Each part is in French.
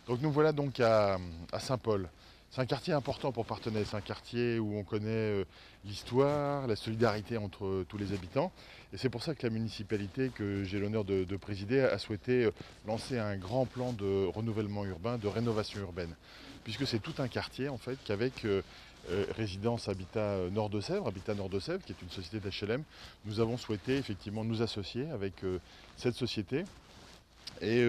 Donc nous voilà donc à Saint-Paul. C'est un quartier important pour Parthenay, c'est un quartier où on connaît l'histoire, la solidarité entre tous les habitants. Et c'est pour ça que la municipalité que j'ai l'honneur de présider a souhaité lancer un grand plan de renouvellement urbain, de rénovation urbaine. Puisque c'est tout un quartier en fait qu'avec Résidence Habitat Nord de Sèvres, qui est une société d'HLM, nous avons souhaité effectivement nous associer avec cette société et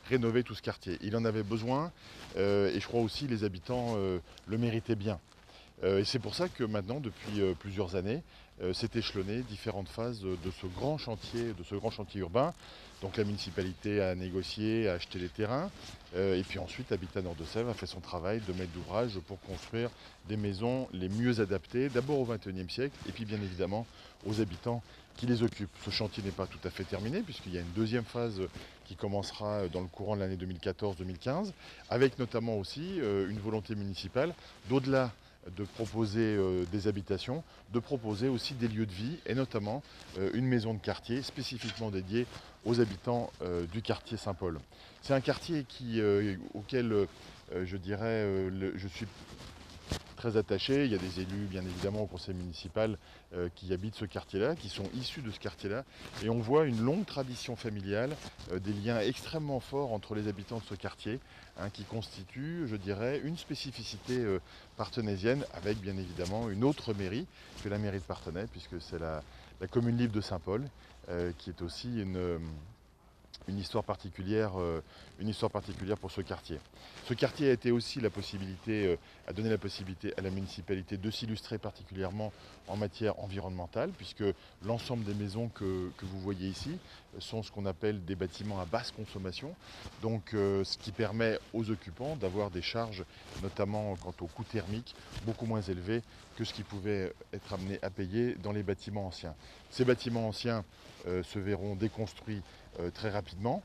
rénover tout ce quartier. Il en avait besoin et je crois aussi les habitants le méritaient bien. Et c'est pour ça que maintenant, depuis plusieurs années, s'est échelonné différentes phases de ce grand chantier urbain. Donc la municipalité a négocié, a acheté les terrains, et puis ensuite Habitat Nord de Sèvres a fait son travail de maître d'ouvrage pour construire des maisons les mieux adaptées, d'abord au XXIe siècle, et puis bien évidemment aux habitants qui les occupent. Ce chantier n'est pas tout à fait terminé, puisqu'il y a une deuxième phase qui commencera dans le courant de l'année 2014-2015, avec notamment aussi une volonté municipale d'au-delà de proposer des habitations, de proposer aussi des lieux de vie et notamment une maison de quartier spécifiquement dédiée aux habitants du quartier Saint-Paul. C'est un quartier auquel je dirais je suis très attaché. Il y a des élus, bien évidemment, au conseil municipal qui habitent ce quartier-là, qui sont issus de ce quartier-là. Et on voit une longue tradition familiale, des liens extrêmement forts entre les habitants de ce quartier, hein, qui constituent, je dirais, une spécificité parthenaysienne, avec bien évidemment une autre mairie que la mairie de Parthenay, puisque c'est la commune libre de Saint-Paul, qui est aussi une histoire particulière pour ce quartier. Ce quartier a été aussi a donné la possibilité à la municipalité de s'illustrer particulièrement en matière environnementale, puisque l'ensemble des maisons que vous voyez ici sont ce qu'on appelle des bâtiments à basse consommation, donc ce qui permet aux occupants d'avoir des charges, notamment quant au coût thermique, beaucoup moins élevés que ce qu'ils pouvaient être amenés à payer dans les bâtiments anciens. Ces bâtiments anciens se verront déconstruits très rapidement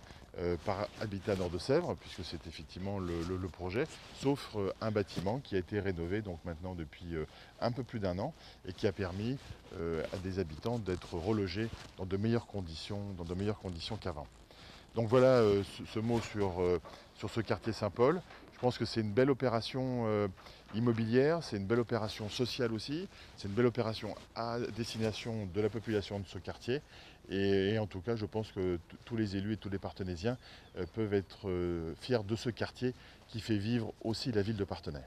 par Habitat Nord de Sèvres, puisque c'est effectivement le projet, sauf un bâtiment qui a été rénové donc maintenant depuis un peu plus d'un an et qui a permis à des habitants d'être relogés dans de meilleures conditions qu'avant. Donc voilà ce mot sur ce quartier Saint-Paul. Je pense que c'est une belle opération immobilière, c'est une belle opération sociale aussi, c'est une belle opération à destination de la population de ce quartier. Et en tout cas, je pense que tous les élus et tous les Parthenaisiens peuvent être fiers de ce quartier qui fait vivre aussi la ville de Parthenay.